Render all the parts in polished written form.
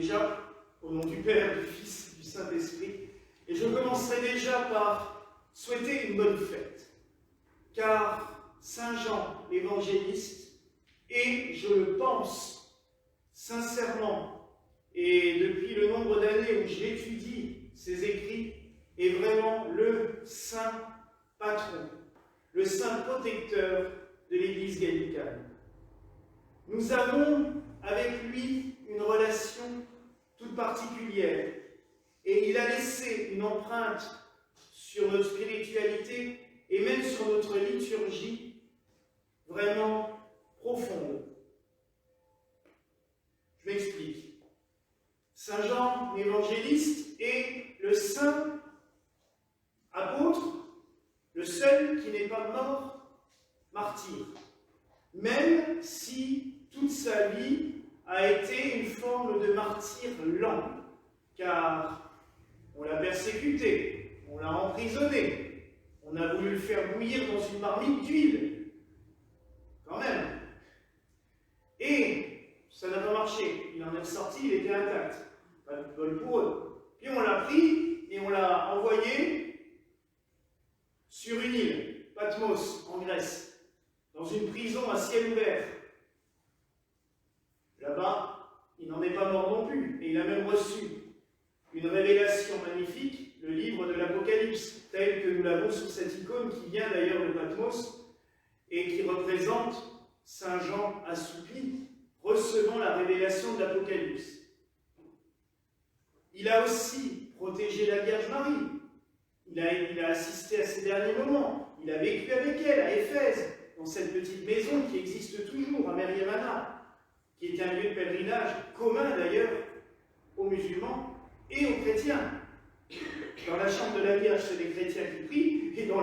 Déjà, au nom du Père, du Fils, du Saint-Esprit, et je commencerai déjà par souhaiter une bonne fête, car Saint Jean, l'évangéliste, est, je le pense, sincèrement, et depuis le nombre d'années où j'étudie ses écrits, est vraiment le saint patron, le saint protecteur de l'Église gallicane. Nous avons avec lui une relation toute particulière, et il a laissé une empreinte sur notre spiritualité et même sur notre liturgie vraiment profonde. Je m'explique. Saint Jean l'évangéliste est le saint apôtre, le seul qui n'est pas mort martyr, même si toute sa vie a été une forme de martyr lent, car on l'a persécuté, on l'a emprisonné, on a voulu le faire bouillir dans une marmite d'huile, quand même. Et ça n'a pas marché, il en est ressorti, il était intact, pas de bol pour eux. Puis on l'a pris et on l'a envoyé sur une île, Patmos, en Grèce, dans une prison à ciel ouvert. Là-bas, il n'en est pas mort non plus, et il a même reçu une révélation magnifique, le livre de l'Apocalypse, tel que nous l'avons sur cette icône qui vient d'ailleurs de Patmos, et qui représente Saint Jean assoupi, recevant la révélation de l'Apocalypse. Il a aussi protégé la Vierge Marie, il a assisté à ses derniers moments, il a vécu avec elle à Éphèse, dans cette petite maison qui existe toujours, à Meriemana, qui est un lieu de pèlerinage commun d'ailleurs aux musulmans et aux chrétiens. Dans la chambre de la Vierge, c'est les chrétiens qui prient, et dans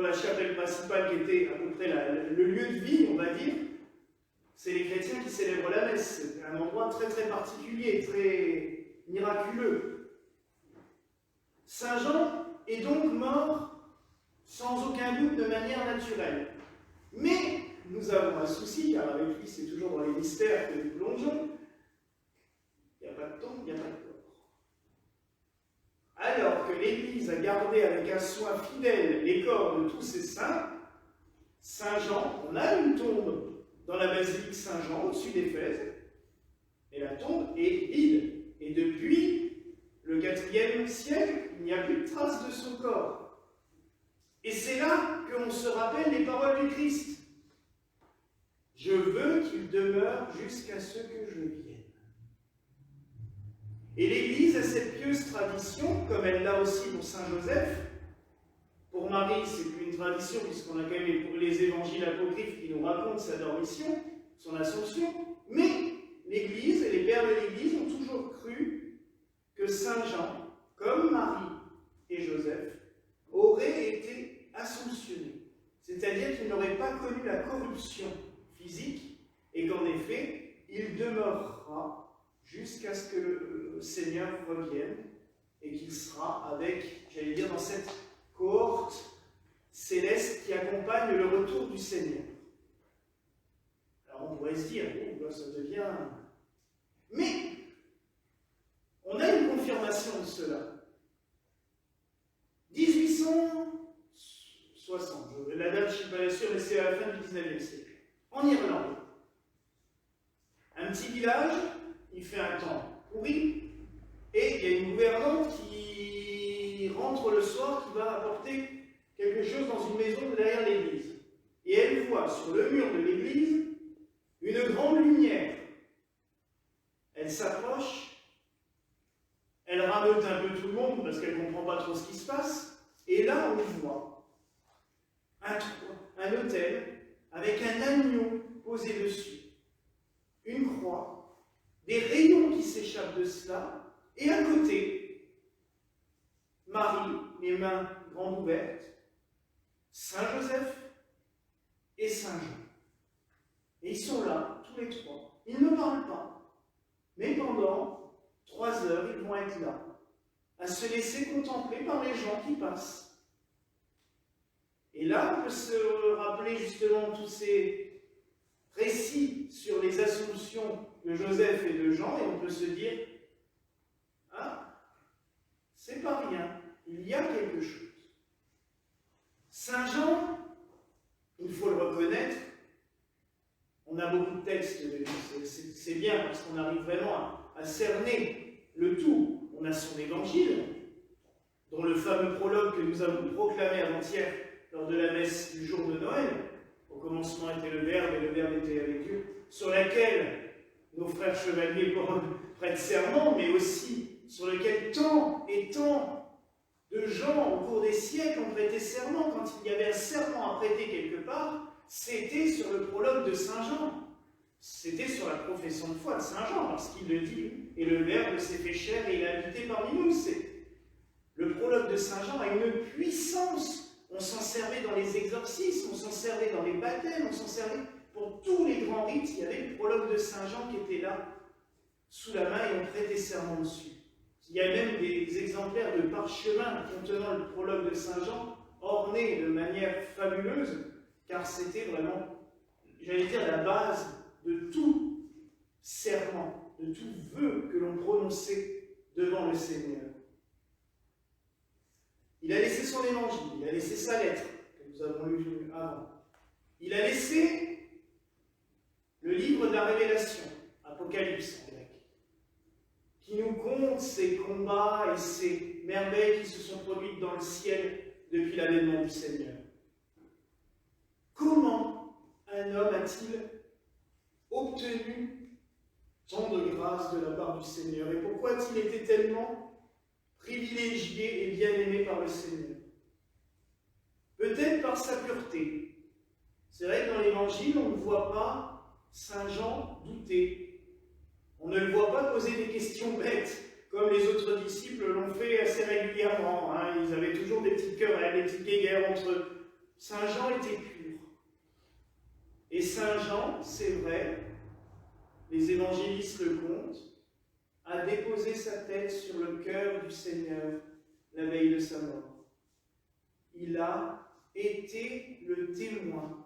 la chapelle principale, qui était à peu près le lieu de vie, on va dire, c'est les chrétiens qui célèbrent la messe. C'est un endroit très très particulier, très miraculeux. Saint Jean est donc mort sans aucun doute de manière naturelle. Mais nous avons un souci, car avec lui c'est toujours dans les mystères que nous plongeons. Il n'y a pas de tombe, il n'y a pas de corps. Alors que l'Église a gardé avec un soin fidèle les corps de tous ses saints, Saint Jean, on a une tombe dans la basilique Saint-Jean, au-dessus d'Éphèse, et la tombe est vide. Et depuis le IVe siècle, il n'y a plus de traces de son corps. Et c'est là qu'on se rappelle les paroles du Christ. Je veux qu'il demeure jusqu'à ce que je vienne. Et l'Église a cette pieuse tradition, comme elle l'a aussi pour Saint Joseph. Pour Marie, c'est plus une tradition, puisqu'on a quand même les évangiles apocryphes qui nous racontent sa dormition, son assomption. Mais l'Église et les pères de l'Église ont toujours cru que Saint Jean, comme Marie et Joseph, aurait été assomptionné. C'est-à-dire qu'il n'aurait pas connu la corruption physique, et qu'en effet, il demeurera jusqu'à ce que le Seigneur revienne, et qu'il sera avec, j'allais dire, dans cette cohorte céleste qui accompagne le retour du Seigneur. Alors on pourrait se dire, oh, là ça devient... Mais, on a une confirmation de cela. 1860, la date je ne suis pas sûre, mais c'est à la fin du 19e siècle, en Irlande. Un petit village, il fait un temps pourri, et il y a une gouvernante qui rentre le soir, qui va apporter quelque chose dans une maison derrière l'église. Et elle voit sur le mur de l'église une grande lumière. Elle s'approche, elle rameute un peu tout le monde parce qu'elle ne comprend pas trop ce qui se passe, et là on voit un autel avec un agneau posé dessus, une croix, des rayons qui s'échappent de cela, et à côté, Marie, les mains grandes ouvertes, Saint Joseph et Saint Jean. Et ils sont là, tous les trois. Ils ne parlent pas, mais pendant 3 heures, ils vont être là, à se laisser contempler par les gens qui passent. Et là, on peut se rappeler justement tous ces récits sur les assomptions de Joseph et de Jean, et on peut se dire, c'est bien parce qu'on arrive vraiment à cerner le tout. On a son évangile, dont le fameux prologue que nous avons proclamé avant-hier lors de la messe du jour de Noël. Au commencement était le Verbe et le Verbe était avec Dieu, sur laquelle nos frères chevaliers prêtent serment, mais aussi sur lequel tant et tant de gens au cours des siècles ont prêté serment. Quand il y avait un serment à prêter quelque part, c'était sur le prologue de Saint Jean. C'était sur la profession de foi de Saint Jean, parce qu'il le dit, et le Verbe s'est fait chair et il a habité parmi nous. Le prologue de Saint Jean a une puissance. On s'en servait dans les exorcismes, on s'en servait dans les baptêmes, on s'en servait pour tous les grands rites. Il y avait le prologue de Saint Jean qui était là, sous la main, et on prêtait serment dessus. Il y a même des exemplaires de parchemin contenant le prologue de Saint Jean, ornés de manière fabuleuse, car c'était vraiment, j'allais dire, la base de tout serment, de tout vœu que l'on prononçait devant le Seigneur. Il a laissé son évangile, il a laissé sa lettre, que nous avons lue avant. Il a laissé le livre de la Révélation, Apocalypse en grec, qui nous conte ces combats et ces merveilles qui se sont produites dans le ciel depuis l'avènement du Seigneur. Comment un homme a-t-il obtenu tant de grâce de la part du Seigneur? Et pourquoi a-t-il été tellement privilégié et bien aimé par le Seigneur? Peut-être par sa pureté. C'est vrai que dans l'Évangile, on ne voit pas Saint Jean douter. On ne le voit pas poser des questions bêtes, comme les autres disciples l'ont fait assez régulièrement. Ils avaient toujours des petites querelles, des petites guéguerres entre eux. Saint Jean était pur. Et Saint Jean, c'est vrai, les évangélistes le comptent, a déposé sa tête sur le cœur du Seigneur la veille de sa mort. Il a été le témoin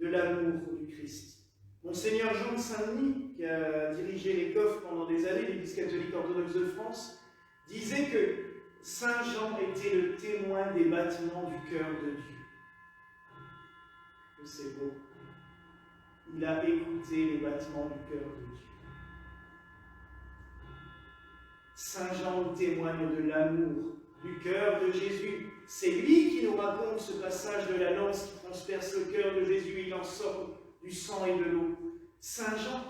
de l'amour du Christ. Monseigneur Jean de Saint-Denis, qui a dirigé les coffres pendant des années de l'Église catholique orthodoxe de France, disait que Saint Jean était le témoin des battements du cœur de Dieu. C'est beau. Il a écouté les battements du cœur de Dieu. Saint Jean témoigne de l'amour du cœur de Jésus. C'est lui qui nous raconte ce passage de la lance qui transperce le cœur de Jésus. Il en sort du sang et de l'eau. Saint Jean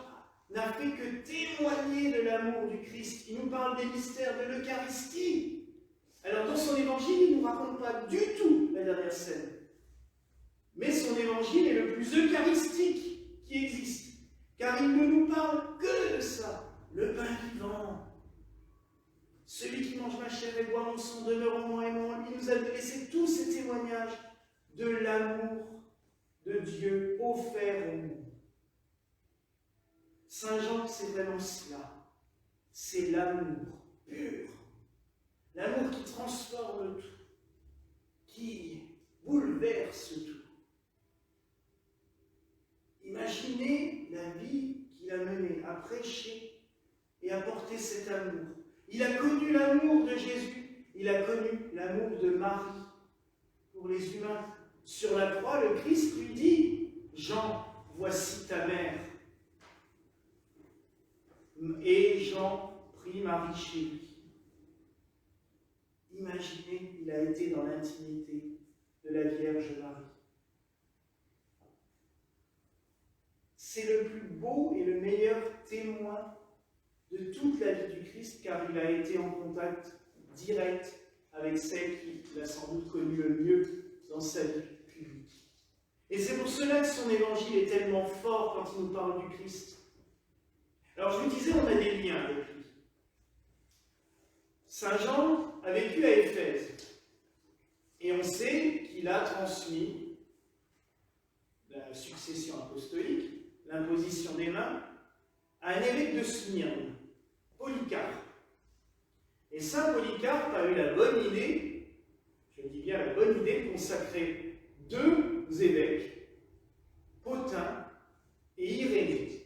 n'a fait que témoigner de l'amour du Christ. Il nous parle des mystères de l'Eucharistie. Alors dans son évangile, il ne nous raconte pas du tout la dernière scène. Mais son évangile est le plus eucharistique qui existe, car il ne nous parle que de ça, le pain vivant. Celui qui mange ma chair et boit mon sang demeure en moi et moi. Il nous a laissé tous ces témoignages de l'amour de Dieu offert au monde. Saint Jean, c'est vraiment cela. C'est l'amour pur. L'amour qui transforme tout, qui bouleverse tout. Imaginez la vie qu'il a menée à prêcher et à porter cet amour. Il a connu l'amour de Jésus, il a connu l'amour de Marie pour les humains. Sur la croix, le Christ lui dit « Jean, voici ta mère ». Et Jean prit Marie chez lui. Imaginez, il a été dans l'intimité de la Vierge Marie. C'est le plus beau et le meilleur témoin de toute la vie du Christ, car il a été en contact direct avec celle qu'il a sans doute connue le mieux dans sa vie publique. Et c'est pour cela que son évangile est tellement fort quand il nous parle du Christ. Alors je vous disais, on a des liens avec lui. Saint Jean a vécu à Éphèse, et on sait qu'il a transmis la succession apostolique, l'imposition des mains, à un évêque de Smyrne, Polycarpe. Et saint Polycarpe a eu la bonne idée, je dis bien la bonne idée, de consacrer 2 évêques, Pothin et Irénée.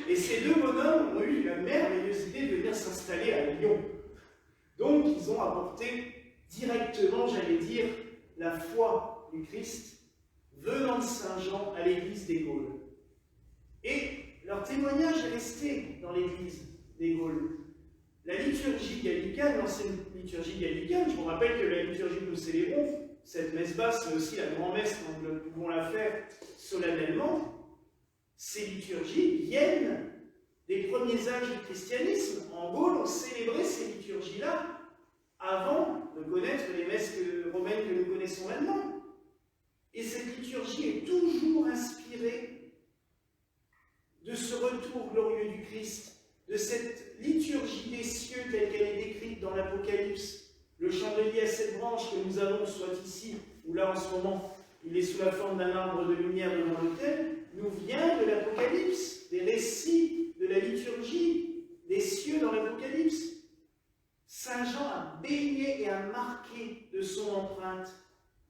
Et ces 2 bonhommes ont eu la merveilleuse idée de venir s'installer à Lyon. Donc ils ont apporté directement, j'allais dire, la foi du Christ venant de Saint Jean à l'église des Gaules. Et leur témoignage est resté dans l'église des Gaules. La liturgie gallicane, l'ancienne liturgie gallicane, je vous rappelle que la liturgie que nous célébrons, cette messe basse, mais aussi la grand-messe, quand nous pouvons la faire solennellement, ces liturgies viennent des premiers âges du christianisme. En Gaule, on célébrait ces liturgies-là avant de connaître les messes romaines que nous connaissons maintenant. Et cette liturgie est toujours inspirée de ce retour glorieux du Christ, de cette liturgie des cieux telle qu'elle est décrite dans l'Apocalypse. Le chandelier à 7 branches que nous avons, soit ici, ou là en ce moment, il est sous la forme d'un arbre de lumière devant l'autel, nous vient de l'Apocalypse, des récits de la liturgie des cieux dans l'Apocalypse. Saint Jean a baigné et a marqué de son empreinte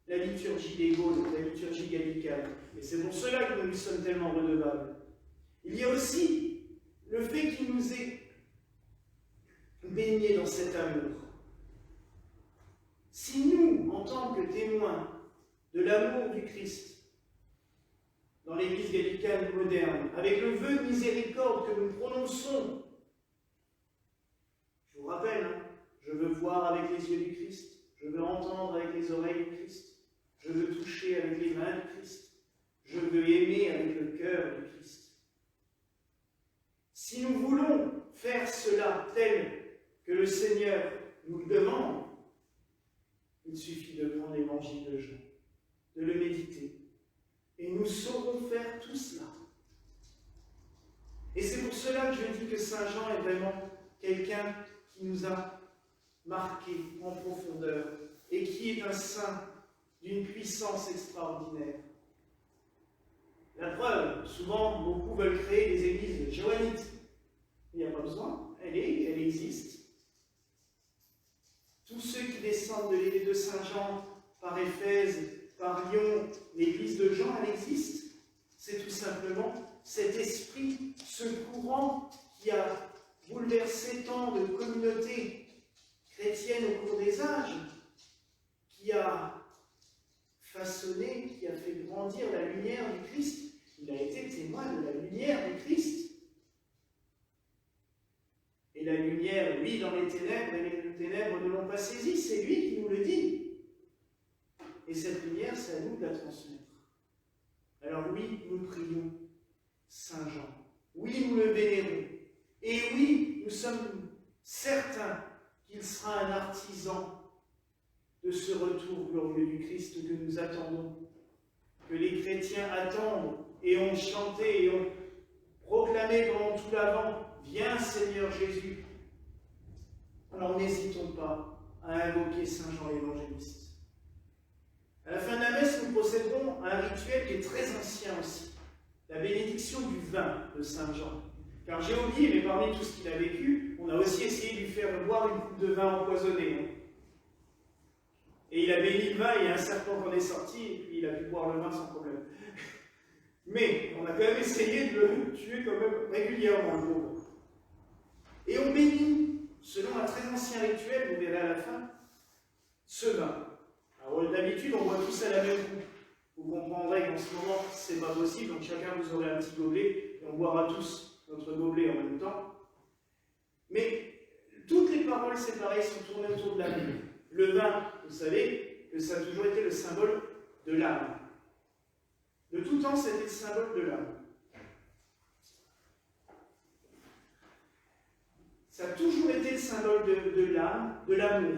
la liturgie des Gaules, la liturgie gallicane. Et c'est pour cela que nous lui sommes tellement redevables. Il y a aussi le fait qu'il nous ait baignés dans cet amour. Si nous, en tant que témoins de l'amour du Christ, dans l'Église gallicane moderne, avec le vœu de miséricorde que nous prononçons, je vous rappelle, je veux voir avec les yeux du Christ, je veux entendre avec les oreilles du Christ, je veux toucher avec les mains du Christ, je veux aimer avec le cœur du Christ. Si nous voulons faire cela tel que le Seigneur nous le demande, il suffit de prendre l'évangile de Jean, de le méditer, et nous saurons faire tout cela. Et c'est pour cela que je dis que Saint Jean est vraiment quelqu'un qui nous a marqués en profondeur et qui est un saint d'une puissance extraordinaire. La preuve, souvent, beaucoup veulent créer des églises joannites. Il n'y a pas besoin, elle existe. Tous ceux qui descendent de l'île de Saint-Jean, par Éphèse, par Lyon, l'église de Jean, elle existe. C'est tout simplement cet esprit, ce courant qui a bouleversé tant de communautés chrétiennes au cours des âges, qui a façonné, qui a fait grandir la lumière du Christ. Il a été témoin de la lumière du Christ. Et la lumière, lui, dans les ténèbres, et les ténèbres ne l'ont pas saisi, c'est lui qui nous le dit. Et cette lumière, c'est à nous de la transmettre. Alors oui, nous prions Saint Jean. Oui, nous le vénérons. Et oui, nous sommes certains qu'il sera un artisan de ce retour glorieux du Christ que nous attendons, que les chrétiens attendent et ont chanté et ont proclamé pendant tout l'Avent. Viens Seigneur Jésus. Alors n'hésitons pas à invoquer Saint Jean l'évangéliste. À la fin de la messe, nous procéderons à un rituel qui est très ancien aussi, la bénédiction du vin de Saint Jean. Car j'ai oublié, mais parmi tout ce qu'il a vécu, on a aussi essayé de lui faire boire une coupe de vin empoisonné. Et il a béni le vin, et il y a un serpent qui en est sorti, et puis il a pu boire le vin sans problème. Mais on a quand même essayé de le tuer quand même régulièrement, le pauvre. Et on bénit, selon un très ancien rituel, vous verrez à la fin, ce vin. Alors d'habitude, on boit tous à la même coupe. Vous comprendrez qu'en ce moment, ce n'est pas possible, donc chacun vous aurez un petit gobelet, et on boira tous notre gobelet en même temps. Mais toutes les paroles séparées sont tournées autour de l'amour. Le vin, vous savez que ça a toujours été le symbole de l'âme. De tout temps, c'était le symbole de l'âme. Ça a toujours été le symbole de l'âme, de l'amour.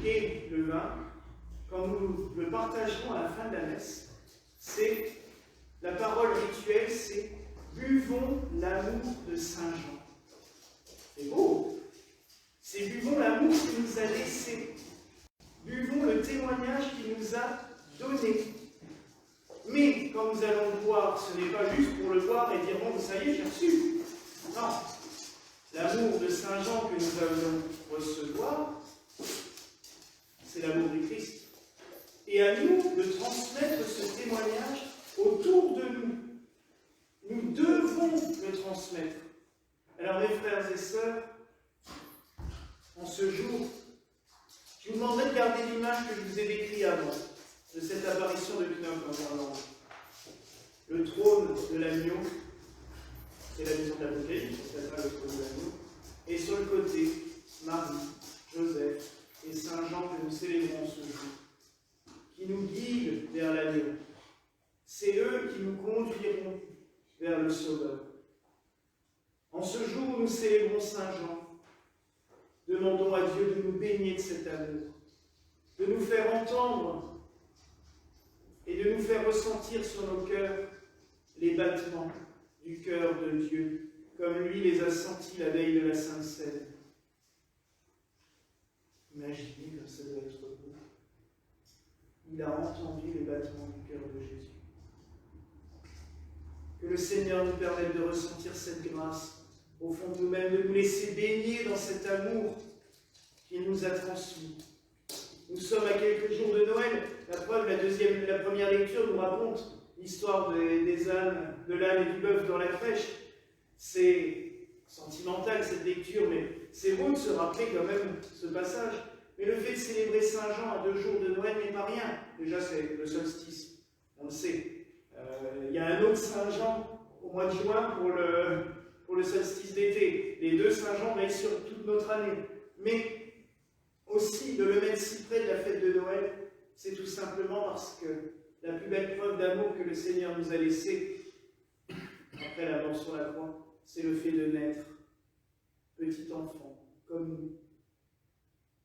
Et le vin, quand nous le partagerons à la fin de la messe, c'est la parole rituelle, c'est « Buvons l'amour de Saint Jean ». C'est beau. C'est « Buvons l'amour qu'il nous a laissé ». Buvons le témoignage qu'il nous a donné. Mais quand nous allons le boire, ce n'est pas juste pour le boire et dire « Bon, ça y est, j'ai reçu ». Non. L'amour de Saint Jean que nous allons recevoir, c'est l'amour du Christ. Et à nous de transmettre ce témoignage autour de nous. Nous devons le transmettre. Alors mes frères et sœurs, en ce jour, je vous demanderai de garder l'image que je vous ai décrite avant, de cette apparition de Pinocchio en Irlande. Le trône de l'agneau, c'est la maison de l'Apocalypse, ça s'appelle le trône de l'agneau. Et sur le côté, Marie, Joseph et Saint Jean que nous célébrons ce jour, qui nous guident vers l'agneau. C'est eux qui nous conduiront vers le Sauveur. En ce jour où nous célébrons Saint Jean, demandons à Dieu de nous baigner de cet amour, de nous faire entendre et de nous faire ressentir sur nos cœurs les battements du cœur de Dieu, comme lui les a sentis la veille de la Sainte Seine. Imaginez comme ça doit être beau. Il a entendu les battements du cœur de Jésus. Que le Seigneur nous permette de ressentir cette grâce au fond de nous-mêmes, de nous laisser baigner dans cet amour qu'il nous a transmis. Nous sommes à quelques jours de Noël. La preuve, la première lecture nous raconte l'histoire des ânes, de l'âne et du bœuf dans la crèche. C'est sentimental cette lecture, mais c'est beau de se rappeler quand même ce passage. Mais le fait de célébrer Saint Jean à 2 jours de Noël n'est pas rien. Déjà, c'est le solstice, on le sait. Il y a un autre Saint Jean au mois de juin pour le solstice d'été. Les 2 Saint Jean veillent sur toute notre année. Mais aussi, de le mettre si près de la fête de Noël, c'est tout simplement parce que la plus belle preuve d'amour que le Seigneur nous a laissée après la mort sur la croix, c'est le fait de naître, petit enfant, comme nous.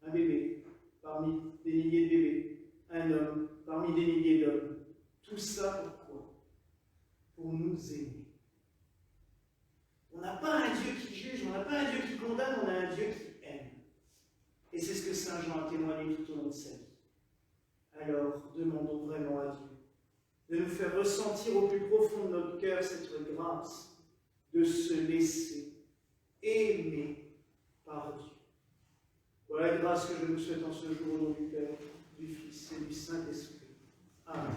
Un bébé, parmi des milliers de bébés. Un homme, parmi des milliers d'hommes. Tout ça pourquoi? Pour nous aimer. On n'a pas un Dieu qui juge, on n'a pas un Dieu qui condamne, on a un Dieu qui aime. Et c'est ce que Saint Jean a témoigné tout au long de sa vie. Alors, demandons vraiment à Dieu de nous faire ressentir au plus profond de notre cœur cette grâce de se laisser aimer par Dieu. Voilà la grâce que je nous souhaite en ce jour au nom du Père, du Fils et du Saint-Esprit. Amen.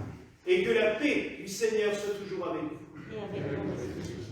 Et que la paix du Seigneur soit toujours avec vous. Et avec vous.